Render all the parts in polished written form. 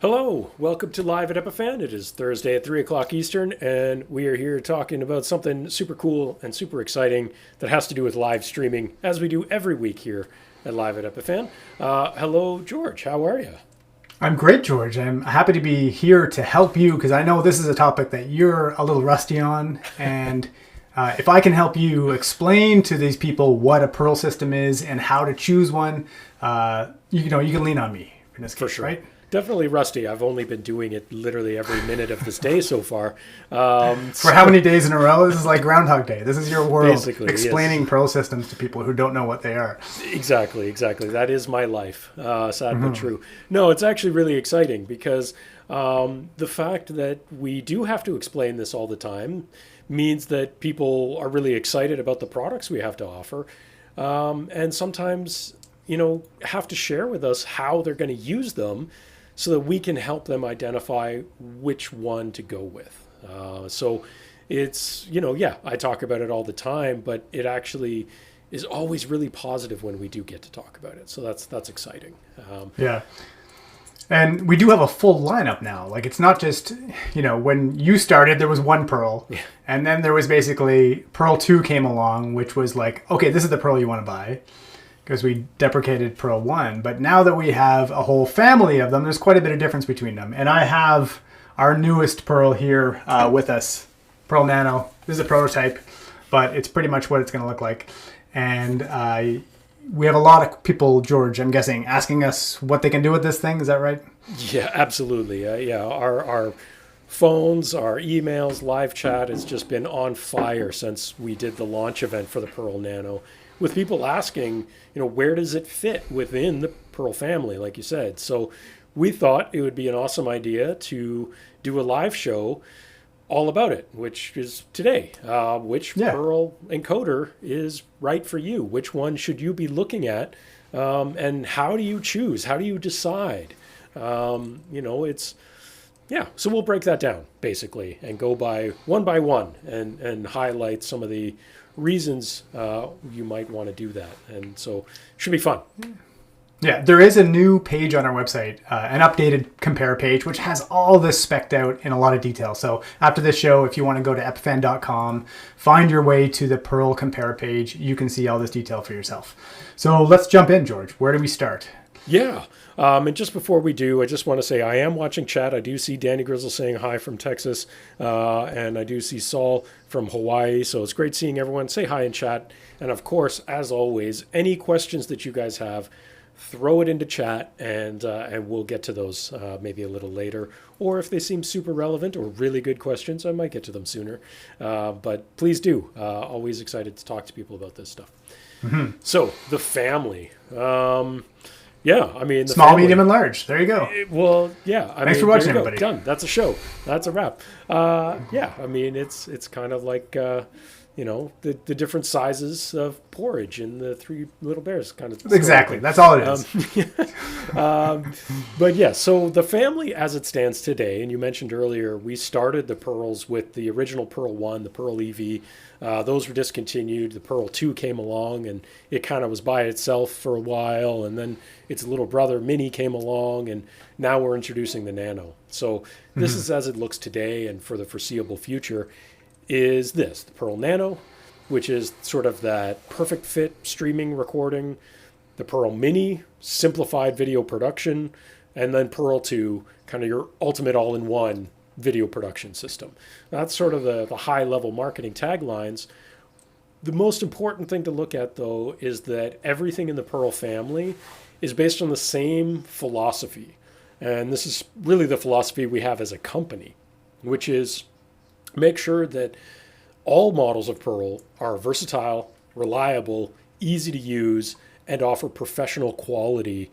Hello, welcome to Live at Epiphan. It is Thursday at 3 o'clock Eastern, and we are here talking about something super cool and super exciting that has to do with live streaming, as we do every week here at Live at Epiphan. Hello, George. How are you? I'm great, George. I'm happy to be here to help you because I know this is a topic that you're a little rusty on. And if I can help you explain to these people what a Pearl system is and how to choose one, you can lean on me in this case, For sure. right? Definitely rusty. I've only been doing it literally every minute of this day so far. For how many days in a row? This is like Groundhog Day. This is your world. Basically, explaining yes. Pearl systems to people who don't know what they are. Exactly. That is my life. Sad but true. No, it's actually really exciting because the fact that we do have to explain this all the time means that people are really excited about the products we have to offer. And sometimes, have to share with us how they're going to use them so that we can help them identify which one to go with. So it's, I talk about it all the time, but it actually is always really positive when we do get to talk about it. So that's exciting. Yeah. And we do have a full lineup now. Like, it's not just, when you started, there was one Pearl. Yeah. And then there was basically Pearl 2 came along, which was like, okay, this is the Pearl you want to buy. Because we deprecated Pearl 1. But now that we have a whole family of them, there's quite a bit of difference between them. And I have our newest Pearl here with us, Pearl Nano. This is a prototype, but it's pretty much what it's going to look like. And we have a lot of people, George, I'm guessing, asking us what they can do with this thing. Is that right? Yeah, absolutely. Our phones, our emails, live chat has just been on fire since we did the launch event for the Pearl Nano, with people asking, where does it fit within the Pearl family, like you said. So we thought it would be an awesome idea to do a live show all about it, which is today. Which Pearl encoder is right for you? Which one should you be looking at? And how do you choose? How do you decide? So we'll break that down, basically, and go by one and highlight some of the reasons you might want to do that. And so it should be fun. Yeah, there is a new page on our website, an updated compare page, which has all this spec'd out in a lot of detail. So after this show, if you want to go to epiphan.com, find your way to the Pearl compare page, you can see all this detail for yourself. So let's jump in, George. Where do we start? Yeah. And just before we do, I just want to say I am watching chat. I do see Danny Grizzle saying hi from Texas, and I do see Saul from Hawaii. So it's great seeing everyone. Say hi in chat. And of course, as always, any questions that you guys have, throw it into chat, and we'll get to those maybe a little later. Or if they seem super relevant or really good questions, I might get to them sooner. But please do. Always excited to talk to people about this stuff. Mm-hmm. So the family. The small, family. Medium, and large. There you go. Thanks for watching, everybody. Done. That's a show. That's a wrap. It's kind of like the different sizes of porridge in the Three Little Bears kind of. Exactly. That's all it is. So the family as it stands today, and you mentioned earlier, we started the Pearls with the original Pearl 1, the Pearl EV. Those were discontinued. The Pearl 2 came along, and it kind of was by itself for a while, and then its little brother Mini came along, and now we're introducing the Nano. So this is as it looks today, and for the foreseeable future is this, the Pearl Nano, which is sort of that perfect fit streaming recording, the Pearl Mini, simplified video production, and then Pearl 2, kind of your ultimate all-in-one video production system. That's sort of the high-level marketing taglines. The most important thing to look at, though, is that everything in the Pearl family is based on the same philosophy. And this is really the philosophy we have as a company, which is make sure that all models of Pearl are versatile, reliable, easy to use, and offer professional quality.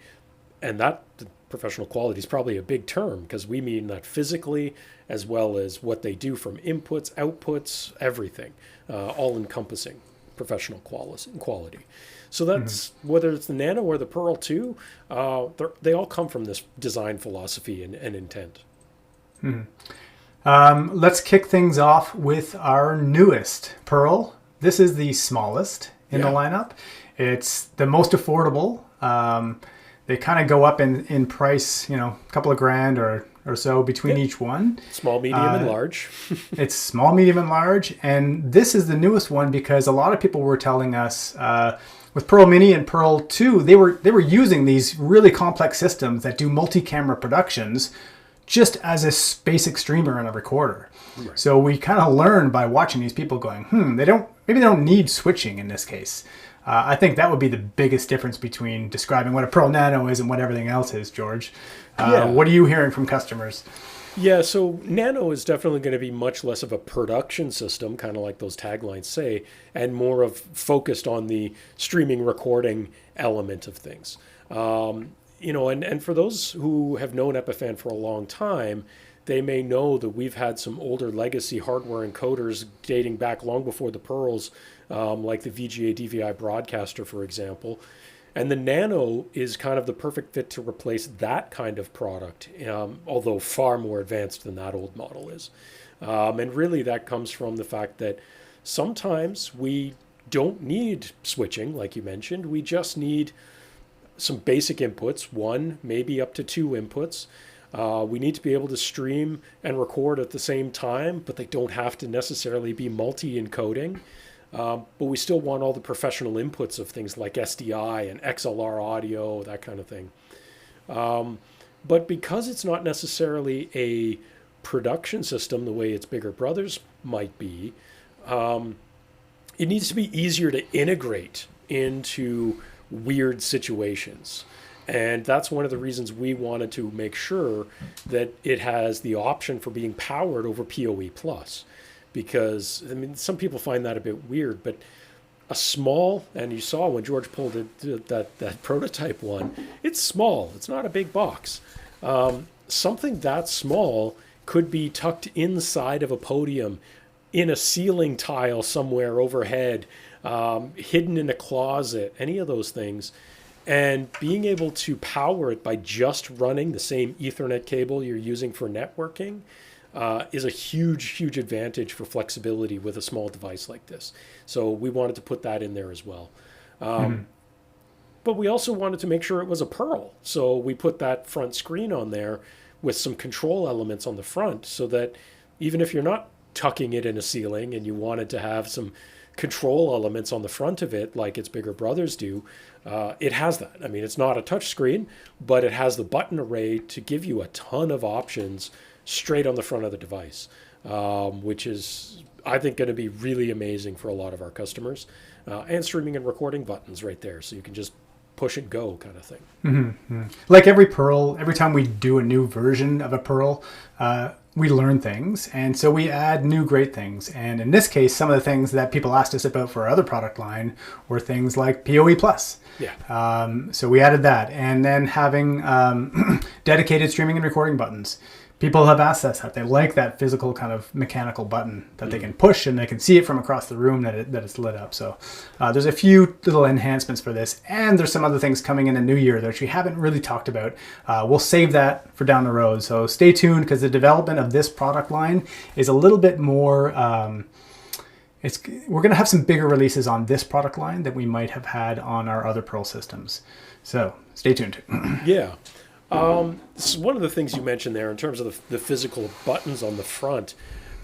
And that professional quality is probably a big term because we mean that physically as well as what they do from inputs, outputs, everything, all encompassing professional quality. So that's whether it's the Nano or the Pearl 2, they all come from this design philosophy and intent. Let's kick things off with our newest Pearl. This is the smallest in the lineup. It's the most affordable. They kind of go up in price, a couple of grand or so between each one. Small, medium, and large. It's small, medium, and large. And this is the newest one because a lot of people were telling us with Pearl Mini and Pearl 2, they were using these really complex systems that do multi-camera productions just as a basic streamer and a recorder. Right. So we kind of learned by watching these people going, maybe they don't need switching in this case. I think that would be the biggest difference between describing what a Pearl Nano is and what everything else is, George. What are you hearing from customers? Yeah, so Nano is definitely going to be much less of a production system, kind of like those taglines say, and more of focused on the streaming recording element of things. And for those who have known Epiphan for a long time, they may know that we've had some older legacy hardware encoders dating back long before the Pearls, like the VGA DVI broadcaster, for example. And the Nano is kind of the perfect fit to replace that kind of product, although far more advanced than that old model is. And really that comes from the fact that sometimes we don't need switching, like you mentioned. We just need some basic inputs, one, maybe up to two inputs. We need to be able to stream and record at the same time, but they don't have to necessarily be multi-encoding. But we still want all the professional inputs of things like SDI and XLR audio, that kind of thing. But because it's not necessarily a production system the way its bigger brothers might be, it needs to be easier to integrate into weird situations. And that's one of the reasons we wanted to make sure that it has the option for being powered over PoE+. Because, some people find that a bit weird, but a small, and you saw when George pulled that prototype one, it's small. It's not a big box. Something that small could be tucked inside of a podium, in a ceiling tile somewhere overhead, hidden in a closet, any of those things. And being able to power it by just running the same Ethernet cable you're using for networking is a huge advantage for flexibility with a small device like this. So we wanted to put that in there as well. But we also wanted to make sure it was a Pearl. So we put that front screen on there with some control elements on the front so that even if you're not tucking it in a ceiling and you wanted to have some control elements on the front of it like its bigger brothers do, it has that. It's not a touch screen, but it has the button array to give you a ton of options straight on the front of the device, which is, I think, going to be really amazing for a lot of our customers. And streaming and recording buttons right there, so you can just push and go kind of thing. Mm-hmm. Like every Pearl, every time we do a new version of a Pearl, we learn things, and so we add new great things. And in this case, some of the things that people asked us about for our other product line were things like PoE+. Yeah. So we added that, and then having dedicated streaming and recording buttons. People have asked us that they like that physical kind of mechanical button that they can push and they can see it from across the room that it's lit up. So there's a few little enhancements for this, and there's some other things coming in the new year that we haven't really talked about. We'll save that for down the road. So stay tuned, because the development of this product line is a little bit more. We're going to have some bigger releases on this product line than we might have had on our other Pearl systems. So stay tuned. Yeah. This is one of the things you mentioned there in terms of the physical buttons on the front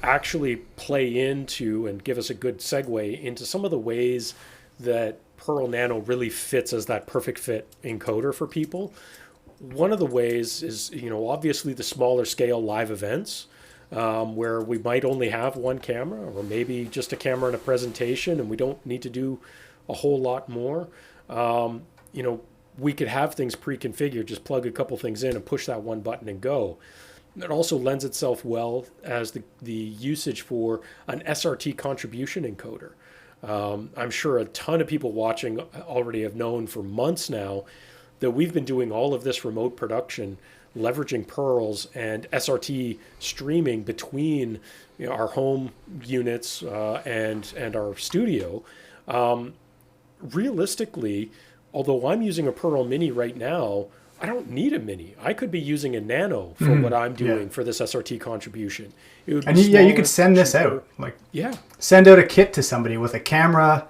actually play into and give us a good segue into some of the ways that Pearl Nano really fits as that perfect fit encoder for people. One of the ways is, obviously the smaller scale live events, where we might only have one camera or maybe just a camera and a presentation and we don't need to do a whole lot more. We could have things pre-configured, just plug a couple things in and push that one button and go. It also lends itself well as the usage for an SRT contribution encoder. I'm sure a ton of people watching already have known for months now that we've been doing all of this remote production, leveraging Pearls and SRT streaming between our home units and our studio. Realistically, although I'm using a Pearl Mini right now, I don't need a Mini. I could be using a Nano for what I'm doing for this SRT contribution. It would be you could send this out. Send out a kit to somebody with a camera,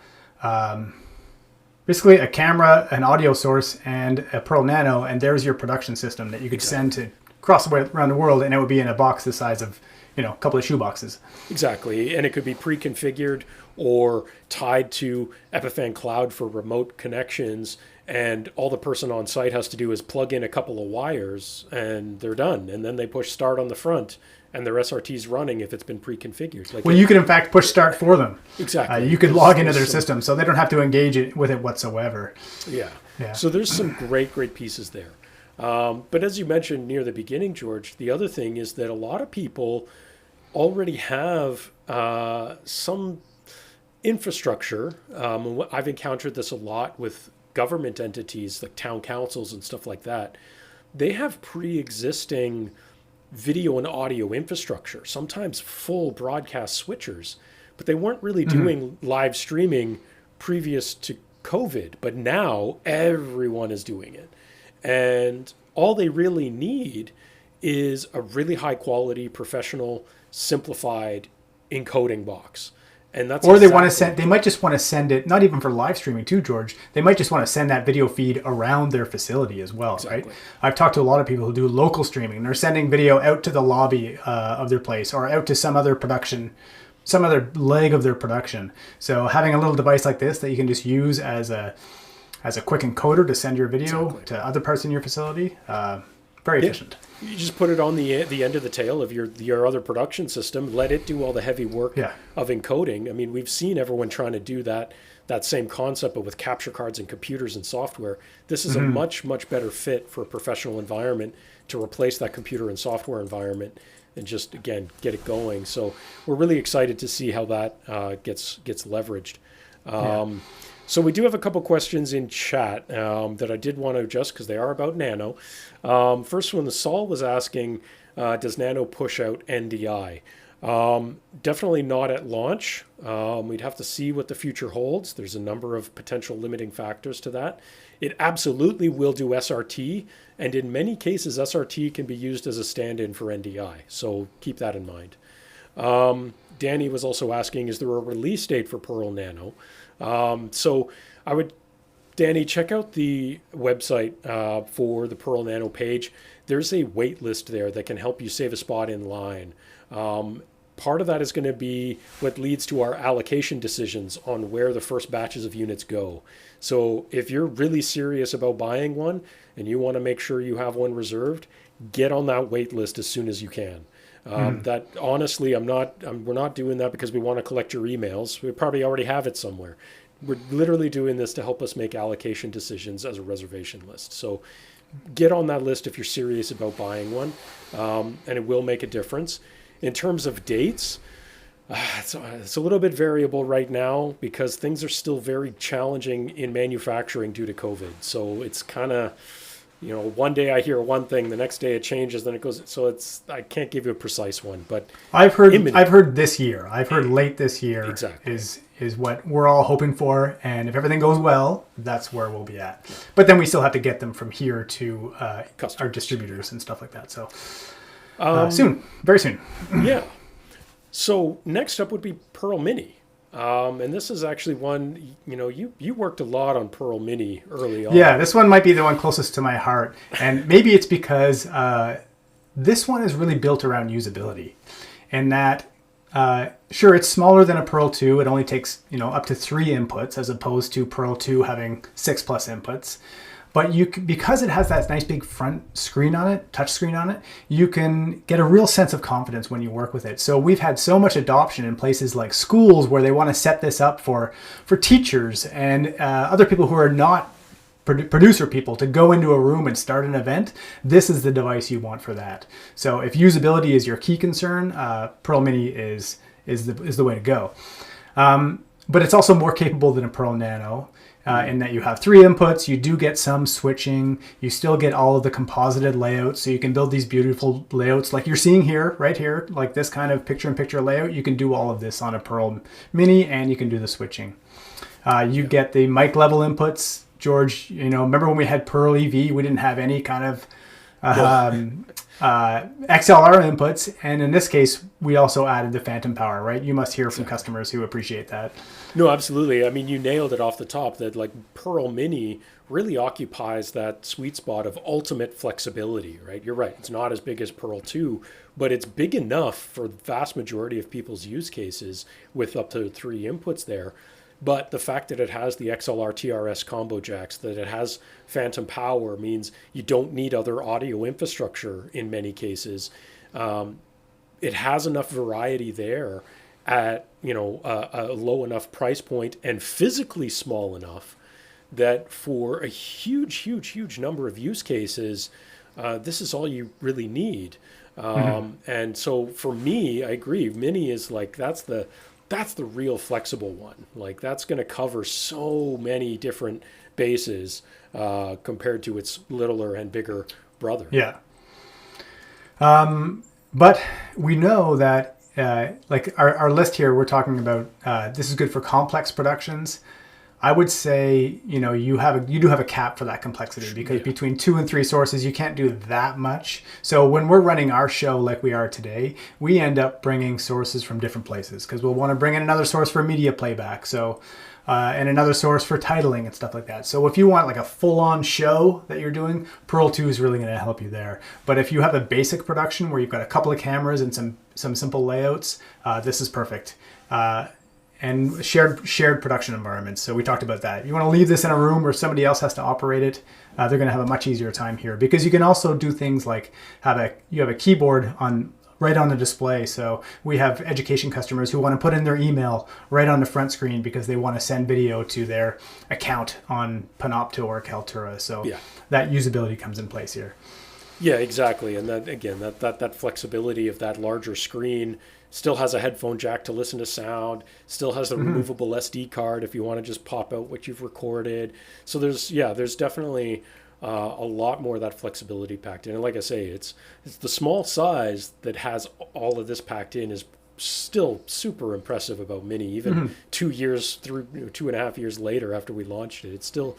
basically a camera, an audio source, and a Pearl Nano, and there's your production system that you could send to across the way around the world, and it would be in a box the size of, a couple of shoe boxes. Exactly. And it could be pre-configured or tied to Epiphan Cloud for remote connections. And all the person on site has to do is plug in a couple of wires and they're done. And then they push start on the front and their SRT's running if it's been pre-configured. Well, you could in fact push start for them. Exactly. You could log into their system so they don't have to engage with it whatsoever. Yeah. So there's some great pieces there. But as you mentioned near the beginning, George, the other thing is that a lot of people already have some infrastructure. I've encountered this a lot with government entities like town councils and stuff like that. They have pre-existing video and audio infrastructure, sometimes full broadcast switchers, but they weren't really doing live streaming previous to COVID. But now everyone is doing it. And all they really need is a really high quality, professional, simplified encoding box. And that's or they might just want to send it, not even for live streaming too, George. They might just want to send that video feed around their facility as well, right? I've talked to a lot of people who do local streaming. They're sending video out to the lobby of their place or out to some other leg of their production. So having a little device like this that you can just use as a quick encoder to send your video to other parts in your facility, very efficient. You just put it on the end of the tail of your other production system, let it do all the heavy work of encoding. I mean, we've seen everyone trying to do that same concept, but with capture cards and computers and software. This is a much better fit for a professional environment to replace that computer and software environment and just, again, get it going. So we're really excited to see how that gets leveraged. So we do have a couple questions in chat that I did want to address because they are about Nano. First one, Saul was asking, does Nano push out NDI? Definitely not at launch. We'd have to see what the future holds. There's a number of potential limiting factors to that. It absolutely will do SRT, and in many cases, SRT can be used as a stand-in for NDI. So keep that in mind. Danny was also asking, is there a release date for Pearl Nano? So I would, Danny, check out the website for the Pearl Nano page. There's a wait list there that can help you save a spot in line. Part of that is going to be what leads to our allocation decisions on where the first batches of units go. So if you're really serious about buying one and you want to make sure you have one reserved, get on that wait list as soon as you can. That honestly, we're not doing that because we want to collect your emails. We probably already have it somewhere. We're literally doing this to help us make allocation decisions as a reservation list. So get on that list if you're serious about buying one, and it will make a difference. In terms of dates, it's a little bit variable right now because things are still very challenging in manufacturing due to COVID. So it's kind of, one day I hear one thing, the next day it changes, then it goes. So I can't give you a precise one, but I've heard this year. I've heard late this year exactly. is what we're all hoping for, and if everything goes well, that's where we'll be at. But then we still have to get them from here to our distributors and stuff like that. So soon, very soon. Yeah. So next up would be Pearl Mini. And this is actually one, you worked a lot on Pearl Mini early on. Yeah, this one might be the one closest to my heart. And maybe it's because this one is really built around usability. And that, sure, it's smaller than a Pearl 2. It only takes, up to 3 inputs as opposed to Pearl 2 having 6+ inputs. But because it has that nice big front screen on it, touch screen on it, you can get a real sense of confidence when you work with it. So we've had so much adoption in places like schools where they want to set this up for teachers and other people who are not producer people to go into a room and start an event. This is the device you want for that. So if usability is your key concern, Pearl Mini is the way to go. But it's also more capable than a Pearl Nano. In that you have 3 inputs, you do get some switching, you still get all of the composited layouts, so you can build these beautiful layouts like you're seeing here, right here, like this kind of picture-in-picture layout. You can do all of this on a Pearl Mini, and you can do the switching. You get the mic level inputs. George, remember when we had Pearl EV, we didn't have any kind of XLR inputs, and in this case, we also added the phantom power, right? You must hear from customers who appreciate that. No, absolutely. I mean, you nailed it off the top that like Pearl Mini really occupies that sweet spot of ultimate flexibility, right? You're right. It's not as big as Pearl 2, but it's big enough for the vast majority of people's use cases with up to 3 inputs there. But the fact that it has the XLR TRS combo jacks, that it has phantom power means you don't need other audio infrastructure in many cases. It has enough variety there at a low enough price point and physically small enough that for a huge number of use cases, this is all you really need. And so for me, I agree. Mini is like that's the real flexible one. Like that's going to cover so many different bases compared to its littler and bigger brother. Yeah. But we know that like our list here, we're talking about this is good for complex productions. I would say, you do have a cap for that complexity because between 2 and 3 sources, you can't do that much. So when we're running our show like we are today, we end up bringing sources from different places because we'll want to bring in another source for media playback. So, and another source for titling and stuff like that. So if you want like a full-on show that you're doing, Pearl 2 is really going to help you there. But if you have a basic production where you've got a couple of cameras and some simple layouts, this is perfect. And shared production environments. So we talked about that. You want to leave this in a room where somebody else has to operate it. They're going to have a much easier time here because you can also do things like you have a keyboard right on the display. So we have education customers who want to put in their email right on the front screen because they want to send video to their account on Panopto or Kaltura. So that usability comes in place here. Yeah, exactly. And that again, that flexibility of that larger screen still has a headphone jack to listen to sound, still has the removable SD card if you want to just pop out what you've recorded. So there's definitely a lot more of that flexibility packed in. And like I say, it's the small size that has all of this packed in is still super impressive about Mini. Even 2.5 years later after we launched it, it still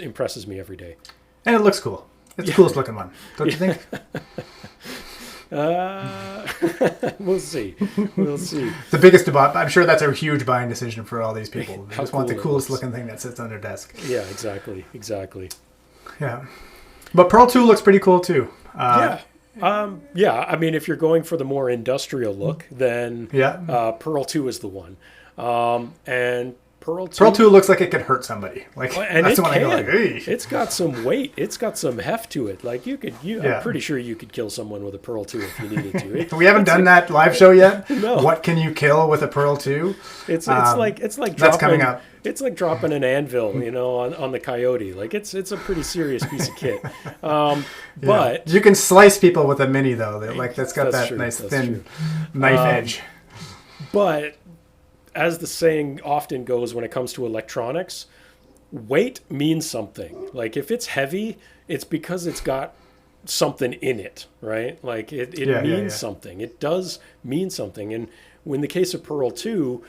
impresses me every day. And it looks cool. It's the coolest looking one, don't you think? We'll see. The biggest debate. I'm sure that's a huge buying decision for all these people. They just want the coolest looks. looking thing that sits on their desk. Yeah, exactly. Yeah, but Pearl 2 looks pretty cool too. I mean, if you're going for the more industrial look, then Pearl 2 is the one. And Pearl 2 looks like it could hurt somebody. Like, and that's it the one can. I go like, hey. It's got some weight. It's got some heft to it. Like I'm pretty sure you could kill someone with a Pearl 2 if you needed to. We haven't done that live show yet. No. What can you kill with a Pearl 2? It's like dropping, that's coming up. It's like dropping an anvil, on the Coyote. Like it's a pretty serious piece of kit. But you can slice people with a Mini though. That's got that true. nice That's thin true. knife edge. But as the saying often goes when it comes to electronics, weight means something. Like if it's heavy, it's because it's got something in it, right? Like it means something. It does mean something. And in the case of Pearl 2,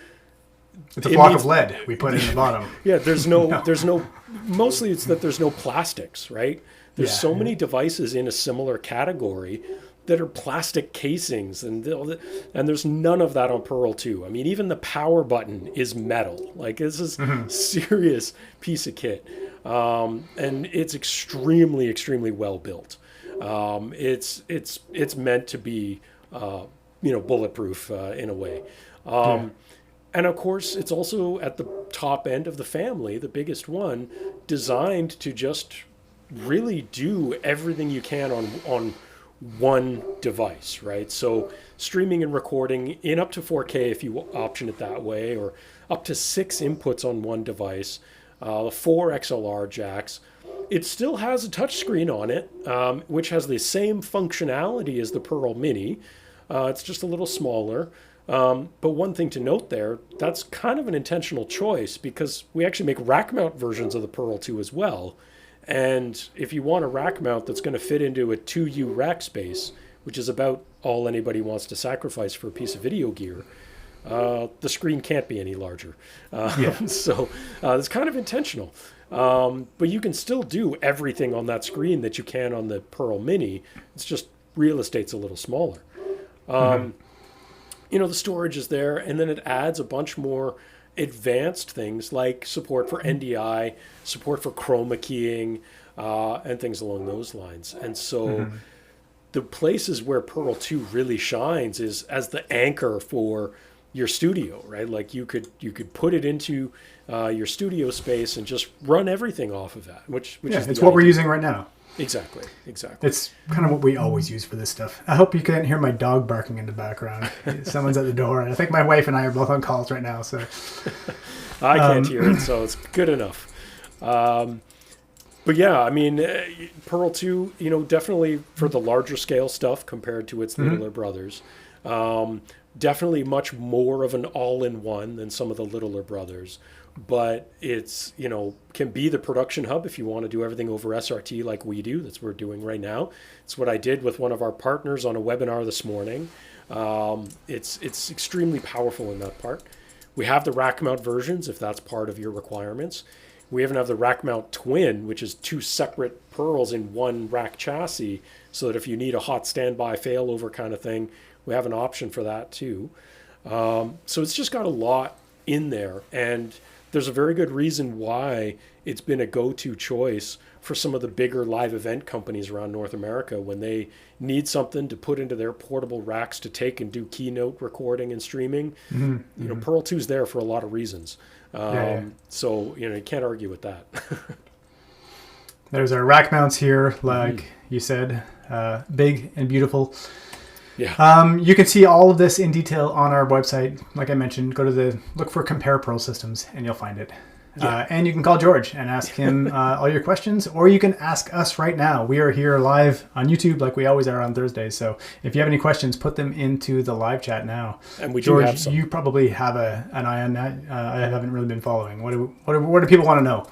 it's a block of lead we put in the bottom. Yeah, there's no mostly it's that there's no plastics, right? There's so many devices in a similar category that are plastic casings, and there's none of that on Pearl 2. I mean, even the power button is metal. Like this is serious piece of kit, and it's extremely well built. It's meant to be bulletproof in a way. And of course, it's also at the top end of the family, the biggest one, designed to just really do everything you can on one device, right? So streaming and recording in up to 4K if you option it that way, or up to 6 inputs on one device, 4 XLR jacks. It still has a touchscreen on it, which has the same functionality as the Pearl Mini. It's just a little smaller. But one thing to note there, that's kind of an intentional choice because we actually make rack mount versions of the Pearl 2 as well. And if you want a rack mount that's going to fit into a 2U rack space, which is about all anybody wants to sacrifice for a piece of video gear, the screen can't be any larger. So it's kind of intentional. But you can still do everything on that screen that you can on the Pearl Mini. It's just real estate's a little smaller. The storage is there, and then it adds a bunch more advanced things like support for NDI, support for chroma keying, and things along those lines. And so the places where Pearl 2 really shines is as the anchor for your studio, right? Like you could put it into your studio space and just run everything off of that, which is it's what we're using right now. Exactly. It's kind of what we always use for this stuff. I hope you can't hear my dog barking in the background. Someone's at the door, and I think my wife and I are both on calls right now. So I can't hear it, so it's good enough. But yeah, I mean, Pearl 2, definitely for the larger scale stuff compared to its littler brothers. Definitely much more of an all-in-one than some of the littler brothers. But it's, can be the production hub if you want to do everything over SRT like we do. That's what we're doing right now. It's what I did with one of our partners on a webinar this morning. It's extremely powerful in that part. We have the rack mount versions if that's part of your requirements. We even have the rack mount twin, which is 2 separate Pearls in one rack chassis, so that if you need a hot standby failover kind of thing, we have an option for that too. So it's just got a lot in there, and there's a very good reason why it's been a go-to choice for some of the bigger live event companies around North America when they need something to put into their portable racks to take and do keynote recording and streaming. Pearl 2 is there for a lot of reasons. So, you can't argue with that. There's our rack mounts here, like you said, big and beautiful. Yeah. You can see all of this in detail on our website. Like I mentioned, look for Compare Pearl Systems and you'll find it. Yeah. And you can call George and ask him all your questions, or you can ask us right now. We are here live on YouTube like we always are on Thursdays. So if you have any questions, put them into the live chat now. And we George, do have some. You probably have an eye on that. I haven't really been following. What do people want to know?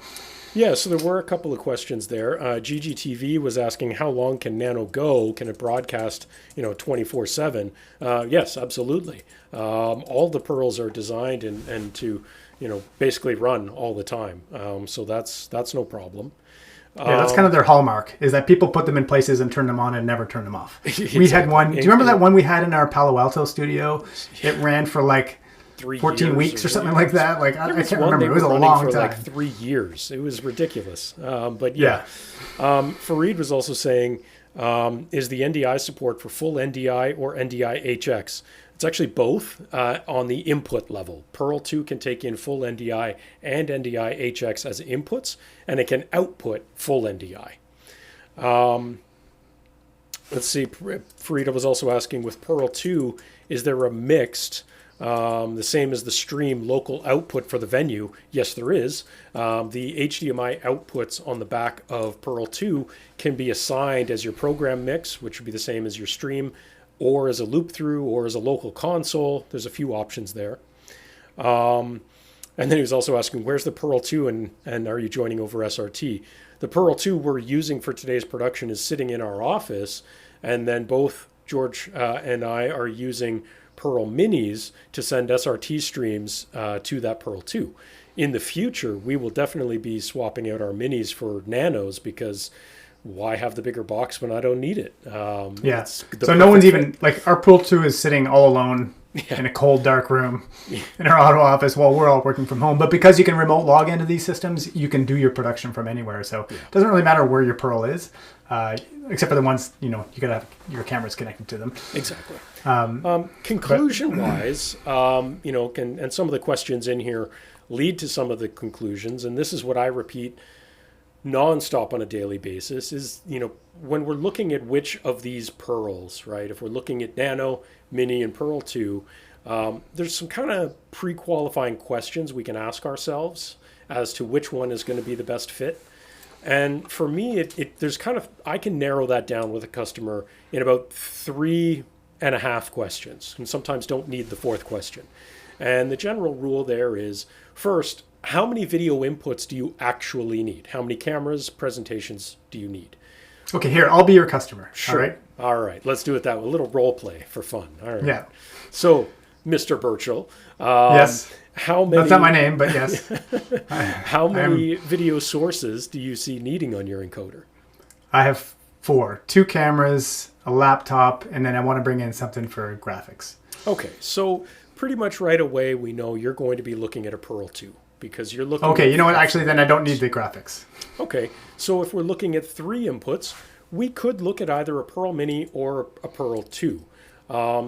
Yeah, so there were a couple of questions there. GGTV was asking, how long can Nano go? Can it broadcast, 24/7? Yes, absolutely. All the Pearls are designed and to, basically run all the time. So that's no problem. Yeah, that's kind of their hallmark, is that people put them in places and turn them on and never turn them off. Exactly. We had one. Do you remember that one we had in our Palo Alto studio? It ran for 14 weeks or something like that. I can't remember. It was a long time. 3 years. It was ridiculous. But yeah. Fareed was also saying, is the NDI support for full NDI or NDI HX? It's actually both on the input level. Pearl 2 can take in full NDI and NDI HX as inputs, and it can output full NDI. Let's see. Farida was also asking, with Pearl 2, is there a mixed, the same as the stream local output for the venue? Yes, there is. The HDMI outputs on the back of Pearl 2 can be assigned as your program mix, which would be the same as your stream, or as a loop through, or as a local console. There's a few options there. And then he was also asking, where's the Pearl 2 and are you joining over SRT? The Pearl 2 we're using for today's production is sitting in our office, and then both George and I are using Pearl Minis to send SRT streams to that Pearl 2. In the future, we will definitely be swapping out our Minis for Nanos, because why have the bigger box when I don't need it? So no one's even, our Pearl 2 is sitting all alone in a cold, dark room in our auto office while we're all working from home. But because you can remote log into these systems, you can do your production from anywhere. So it doesn't really matter where your Pearl is, except for the ones, you got to have your cameras connected to them. Exactly. Conclusion-wise, and some of the questions in here lead to some of the conclusions, and this is what I repeat nonstop on a daily basis, is, when we're looking at which of these Pearls, right, if we're looking at Nano, Mini, and Pearl 2, there's some kind of pre-qualifying questions we can ask ourselves as to which one is going to be the best fit. And for me, I can narrow that down with a customer in about 3.5 questions, and sometimes don't need the fourth question. And the general rule there is, first, how many video inputs do you actually need? How many cameras, presentations do you need? Okay, here, I'll be your customer. Sure. All right. Let's do it that way. A little role play for fun. All right. Yeah. So, Mr. Burchell. Yes. How many? That's not my name, but yes. How many video sources do you see needing on your encoder? I have 4. 2 cameras, a laptop, and then I want to bring in something for graphics. Okay, so pretty much right away we know you're going to be looking at a Pearl 2 because you're looking. Okay, you know what? Actually, then I don't need the graphics. Okay, so if we're looking at 3 inputs, we could look at either a Pearl Mini or a Pearl 2.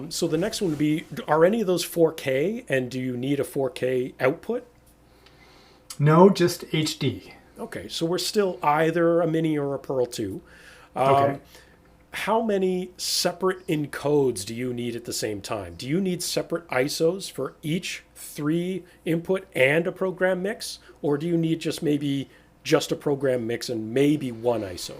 So the next one would be, are any of those 4K, and do you need a 4K output? No, just HD. Okay, so we're still either a Mini or a Pearl 2. Okay. How many separate encodes do you need at the same time? Do you need separate ISOs for each 3 input and a program mix? Or do you need just a program mix and maybe 1 ISO?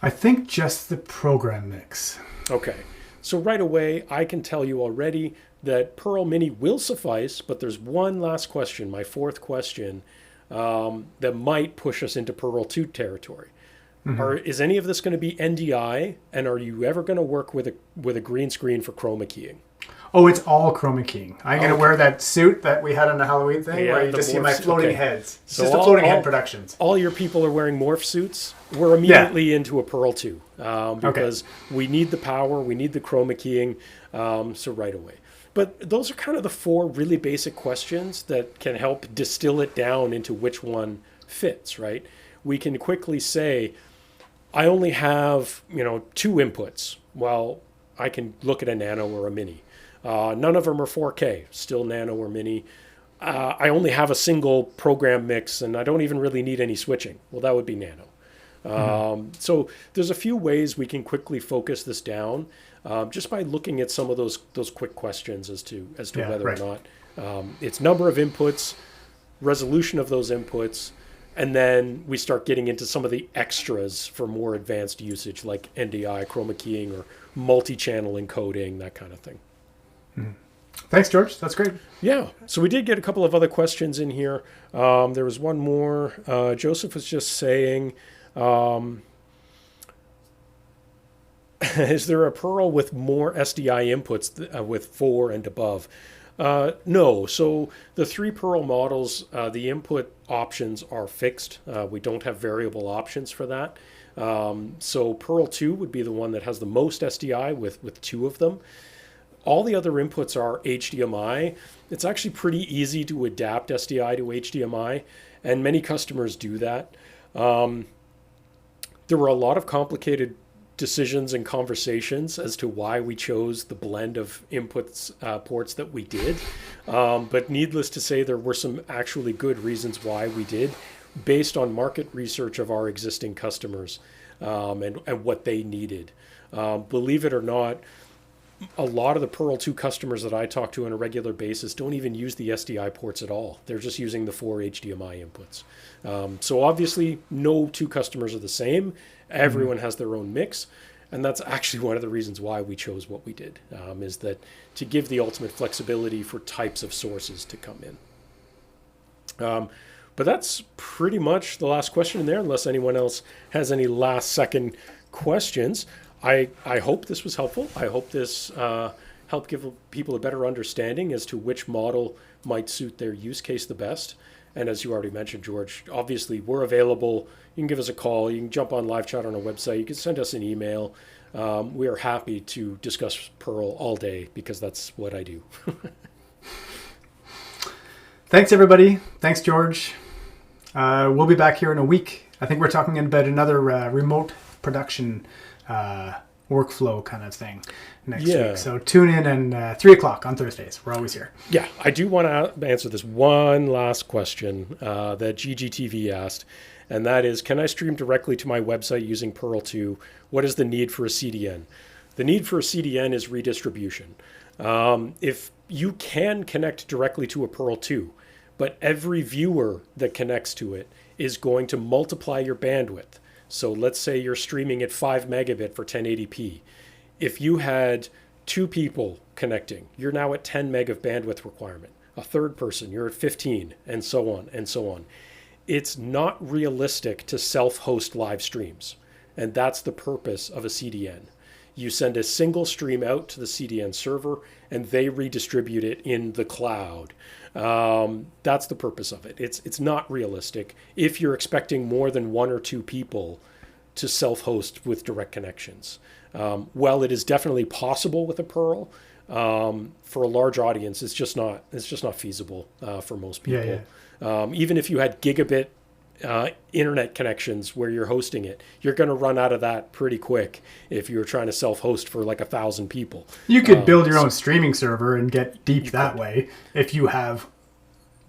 I think just the program mix. Okay, so right away I can tell you already that Pearl Mini will suffice, but there's one last question, my 4th question, that might push us into Pearl 2 territory. Is any of this going to be NDI, and are you ever going to work with a green screen for chroma keying? Oh, it's all chroma keying. I'm going to wear that suit that we had on the Halloween thing where you just see my floating heads. It's just a floating head productions. All your people are wearing morph suits. We're immediately into a Pearl 2 because we need the power, we need the chroma keying, so right away. But those are kind of the 4 really basic questions that can help distill it down into which one fits, right? We can quickly say, I only have, 2 inputs. Well, I can look at a Nano or a Mini. None of them are 4K, still Nano or Mini. I only have a single program mix, and I don't even really need any switching. Well, that would be Nano. So there's a few ways we can quickly focus this down just by looking at some of those quick questions as to whether or not it's number of inputs, resolution of those inputs, and then we start getting into some of the extras for more advanced usage like NDI, chroma keying, or multi-channel encoding, that kind of thing. Thanks, George. That's great. Yeah. So we did get a couple of other questions in here. There was one more. Joseph was just saying, is there a Pearl with more SDI inputs with 4 and above? No. So the 3 Pearl models, the input options are fixed. We don't have variable options for that. So Pearl 2 would be the one that has the most SDI with 2 of them. All the other inputs are HDMI. It's actually pretty easy to adapt SDI to HDMI, and many customers do that. There were a lot of complicated decisions and conversations as to why we chose the blend of inputs ports that we did. But needless to say, there were some actually good reasons why we did, based on market research of our existing customers and what they needed. Believe it or not, a lot of the Pearl 2 customers that I talk to on a regular basis don't even use the SDI ports at all. They're just using the 4 HDMI inputs. So obviously, no 2 customers are the same. Everyone has their own mix. And that's actually one of the reasons why we chose what we did, is that to give the ultimate flexibility for types of sources to come in. But that's pretty much the last question in there, unless anyone else has any last second questions. I hope this was helpful. I hope this helped give people a better understanding as to which model might suit their use case the best. And as you already mentioned, George, obviously we're available. You can give us a call. You can jump on live chat on our website. You can send us an email. We are happy to discuss Pearl all day because that's what I do. Thanks, everybody. Thanks, George. We'll be back here in a week. I think we're talking about another remote production workflow kind of thing next week. So tune in and 3 o'clock on Thursdays. We're always here. Yeah, I do want to answer this one last question that GGTV asked, and that is, can I stream directly to my website using Pearl 2? What is the need for a CDN? The need for a CDN is redistribution. If you can connect directly to a Pearl 2, but every viewer that connects to it is going to multiply your bandwidth. So let's say you're streaming at 5 megabit for 1080p. If you had 2 people connecting, you're now at 10 meg of bandwidth requirement. A third person, you're at 15, and so on and so on. It's not realistic to self-host live streams, and that's the purpose of a CDN. You send a single stream out to the CDN server, and they redistribute it in the cloud. That's the purpose of it. It's not realistic if you're expecting more than 1 or 2 people to self-host with direct connections. While it is definitely possible with a Pearl, for a large audience, it's just not feasible for most people. Even if you had gigabit internet connections where you're hosting it, you're going to run out of that pretty quick if you're trying to self-host for like 1,000 people. You could build your own streaming server and get deep that way if you have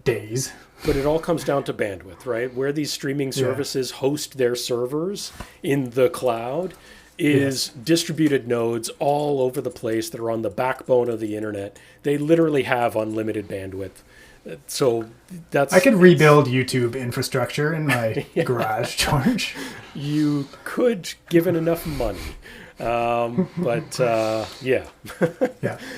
days. But it all comes down to bandwidth, right? Where these streaming services host their servers in the cloud is distributed nodes all over the place that are on the backbone of the internet. They literally have unlimited bandwidth. So I could rebuild YouTube infrastructure in my garage, George. You could, given enough money. But yeah,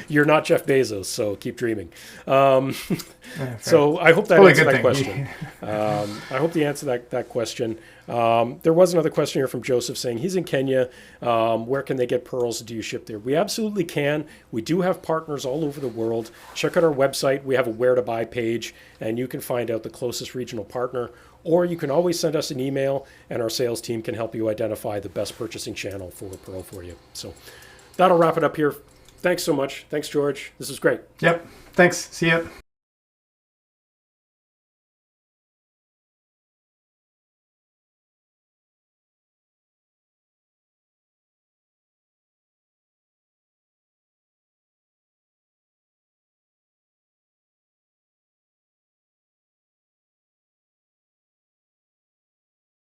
you're not Jeff Bezos, so keep dreaming. So I hope that answered that question. I hope the answer to that question. There was another question here from Joseph saying he's in Kenya. Where can they get pearls? Do you ship there? We absolutely can. We do have partners all over the world. Check out our website. We have a where to buy page, and you can find out the closest regional partner. Or you can always send us an email, and our sales team can help you identify the best purchasing channel for a Pearl for you. So that'll wrap it up here. Thanks so much. Thanks, George. This was great. Yep. Thanks. See ya.